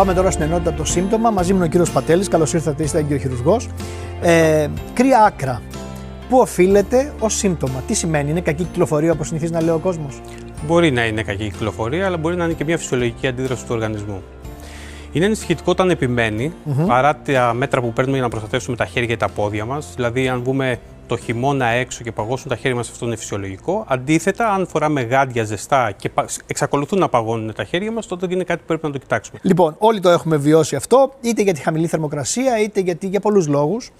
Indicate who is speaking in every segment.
Speaker 1: Πάμε τώρα στην ενότητα το σύμπτωμα. Μαζί μου είναι ο κύριος Πατέλης. Καλώς ήρθατε, είστε αγκιοχειρουργός. Κρύα άκρα. Πού οφείλεται ως σύμπτωμα, τι σημαίνει, είναι κακή κυκλοφορία όπως συνηθίζει να λέει ο κόσμος?
Speaker 2: Μπορεί να είναι κακή κυκλοφορία, αλλά μπορεί να είναι και μια φυσιολογική αντίδραση του οργανισμού. Είναι ανησυχητικό όταν επιμένει, παρά τα μέτρα που παίρνουμε για να προστατεύσουμε τα χέρια και τα πόδια μας. Δηλαδή, αν βγούμε το χειμώνα έξω και παγώσουν τα χέρια μας, αυτό είναι φυσιολογικό. Αντίθετα, αν φοράμε γάντια ζεστά και εξακολουθούν να παγώνουν τα χέρια μας, τότε είναι κάτι που πρέπει να το κοιτάξουμε.
Speaker 1: Λοιπόν, όλοι το έχουμε βιώσει αυτό, είτε για τη χαμηλή θερμοκρασία, είτε για πολλούς λόγους,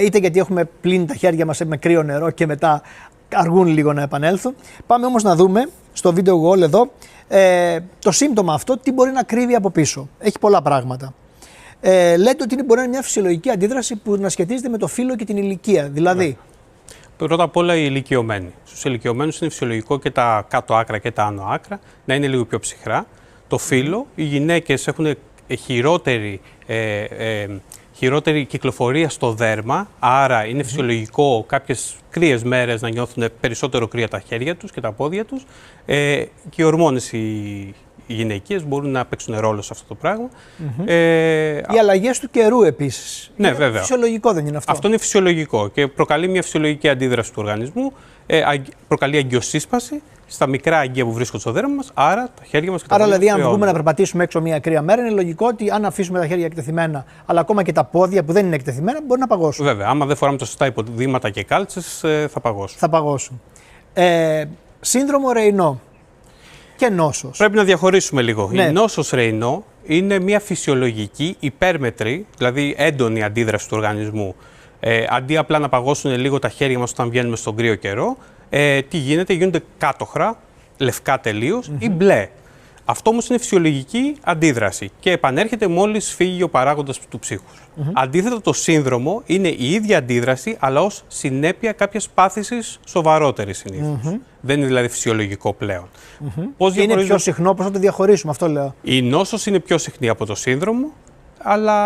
Speaker 1: είτε γιατί έχουμε πλύνει τα χέρια μας με κρύο νερό και μετά αργούν λίγο να επανέλθουν. Πάμε όμως να δούμε στο βίντεο wall εδώ το σύμπτωμα αυτό, τι μπορεί να κρύβει από πίσω. Έχει πολλά πράγματα. Λέτε ότι μπορεί να είναι μια φυσιολογική αντίδραση που να σχετίζεται με το φύλο και την ηλικία. Δηλαδή.
Speaker 2: Πρώτα απ' όλα οι ηλικιωμένοι. Στους ηλικιωμένους είναι φυσιολογικό και τα κάτω άκρα και τα άνω άκρα να είναι λίγο πιο ψυχρά. Το φύλο, οι γυναίκες έχουν χειρότερη κυκλοφορία στο δέρμα, άρα είναι φυσιολογικό κάποιες κρύες μέρες να νιώθουν περισσότερο κρύα τα χέρια τους και τα πόδια τους. Και οι ορμόνες οι γυναικείες μπορούν να παίξουν ρόλο σε αυτό το πράγμα.
Speaker 1: Οι αλλαγές του καιρού επίσης.
Speaker 2: Ναι,
Speaker 1: είναι
Speaker 2: βέβαια.
Speaker 1: Φυσιολογικό δεν είναι αυτό?
Speaker 2: Αυτό είναι φυσιολογικό και προκαλεί μια φυσιολογική αντίδραση του οργανισμού. Προκαλεί αγκιοσύσπαση στα μικρά αγκία που βρίσκονται στο δέρμα μας, άρα τα χέρια μας και τα πόδια.
Speaker 1: Άρα, δηλαδή, αν βγούμε να περπατήσουμε έξω μια κρύα μέρα, είναι λογικό ότι αν αφήσουμε τα χέρια εκτεθειμένα, αλλά ακόμα και τα πόδια που δεν είναι εκτεθειμένα, μπορεί να παγώσουν.
Speaker 2: Βέβαια, άμα δεν φοράμε τα σωστά υποδήματα και κάλτσες, θα παγώσουν.
Speaker 1: Θα παγώσουν. Σύνδρομο Ρεϊνό και νόσος.
Speaker 2: Πρέπει να διαχωρίσουμε λίγο.
Speaker 1: Ναι.
Speaker 2: Η νόσος Ρεϊνό είναι μια φυσιολογική, υπέρμετρη, δηλαδή έντονη αντίδραση του οργανισμού. Αντί απλά να παγώσουν λίγο τα χέρια μας όταν βγαίνουμε στον κρύο καιρό, τι γίνεται, γίνονται κάτοχρα, λευκά τελείως ή μπλε. Αυτό όμως είναι φυσιολογική αντίδραση και επανέρχεται μόλις φύγει ο παράγοντας του ψύχους. Αντίθετα, το σύνδρομο είναι η ίδια αντίδραση, αλλά ως συνέπεια κάποιας πάθησης σοβαρότερης συνήθως. Δεν είναι δηλαδή φυσιολογικό πλέον. Πώς
Speaker 1: είναι πιο συχνό, πώς θα το διαχωρίσουμε, αυτό λέω.
Speaker 2: Η νόσος είναι πιο συχνή από το σύνδρομο, αλλά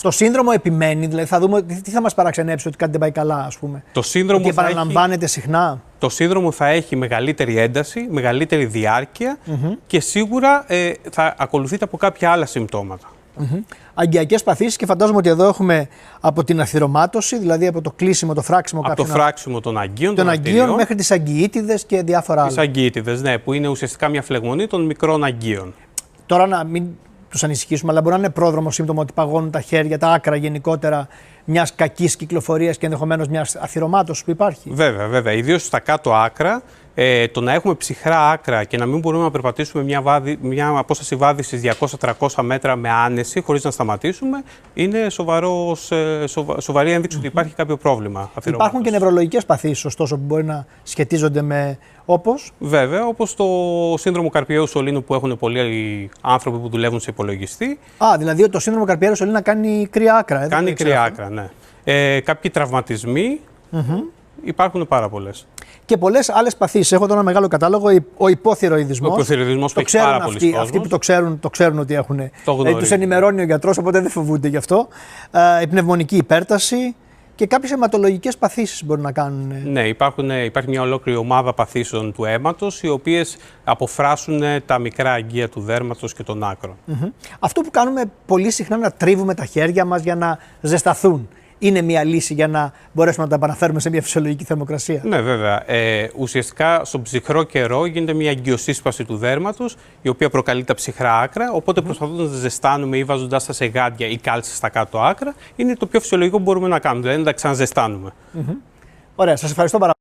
Speaker 1: το σύνδρομο επιμένει, δηλαδή θα δούμε τι θα μας παραξενέψει ότι κάτι δεν πάει καλά, ας πούμε.
Speaker 2: Το σύνδρομο
Speaker 1: ότι επαναλαμβάνεται συχνά.
Speaker 2: Το σύνδρομο θα έχει μεγαλύτερη ένταση, μεγαλύτερη διάρκεια και σίγουρα θα ακολουθείται από κάποια άλλα συμπτώματα.
Speaker 1: Αγκιακές παθήσεις, και φαντάζομαι ότι εδώ έχουμε από την αθυρωμάτωση, δηλαδή από το κλείσιμο, το φράξιμο
Speaker 2: κάποιων. Από το φράξιμο των αγκίων,
Speaker 1: μέχρι τις αγκιήτιδες και διάφορα άλλα.
Speaker 2: Τις αγκιήτιδες, ναι, που είναι ουσιαστικά μια φλεγμονή των μικρών αγκίων.
Speaker 1: Τώρα να μην τους ανησυχήσουμε, αλλά μπορεί να είναι πρόδρομο σύμπτωμα ότι παγώνουν τα χέρια, τα άκρα γενικότερα μιας κακής κυκλοφορίας και ενδεχομένως μιας αθυρωμάτωσης που υπάρχει.
Speaker 2: Βέβαια, βέβαια. Ιδίως στα κάτω άκρα, το να έχουμε ψυχρά άκρα και να μην μπορούμε να περπατήσουμε μια απόσταση βάδισης 200-300 μέτρα με άνεση, χωρίς να σταματήσουμε, είναι σοβαρή ένδειξη ότι υπάρχει κάποιο πρόβλημα.
Speaker 1: Υπάρχουν και νευρολογικές παθήσεις, ωστόσο, που μπορεί να σχετίζονται με. Όπως?
Speaker 2: Βέβαια, όπως το σύνδρομο Καρπιαίου Σωλήνου που έχουν πολλοί άνθρωποι που δουλεύουν σε υπολογιστή.
Speaker 1: Δηλαδή το σύνδρομο Καρπιαίου Σωλήνου να κάνει κρύα άκρα.
Speaker 2: Κάνει κρύα άκρα, ναι. Κάποιοι τραυματισμοί. Υπάρχουν πάρα πολλές.
Speaker 1: Και πολλές άλλες παθήσεις. Έχω τώρα ένα μεγάλο κατάλογο. Ο υποθυροειδισμός.
Speaker 2: Ο υποθυροειδισμός που έχει πάρα πολλοί κόσμος.
Speaker 1: Αυτοί που το ξέρουν ότι έχουν. Τους ενημερώνει ο γιατρός, οπότε δεν φοβούνται γι' αυτό. Η πνευμονική υπέρταση. Και κάποιες αιματολογικές παθήσεις μπορεί να κάνουν.
Speaker 2: Ναι, υπάρχει μια ολόκληρη ομάδα παθήσεων του αίματος, οι οποίες αποφράσουν τα μικρά αγκία του δέρματος και των άκρων.
Speaker 1: Αυτό που κάνουμε πολύ συχνά, να τρίβουμε τα χέρια μας για να ζεσταθούν, είναι μια λύση για να μπορέσουμε να τα επαναφέρουμε σε μια φυσιολογική θερμοκρασία?
Speaker 2: Ναι, βέβαια. Ουσιαστικά στον ψυχρό καιρό γίνεται μια αγκιοσύσπαση του δέρματος, η οποία προκαλεί τα ψυχρά άκρα. Οπότε προσπαθώντας να τα ζεστάνουμε ή βάζοντάς τα σε γάντια ή κάλτσες στα κάτω άκρα, είναι το πιο φυσιολογικό που μπορούμε να κάνουμε. Δηλαδή να τα ξαναζεστάνουμε.
Speaker 1: Ωραία, σας ευχαριστώ πάρα πολύ.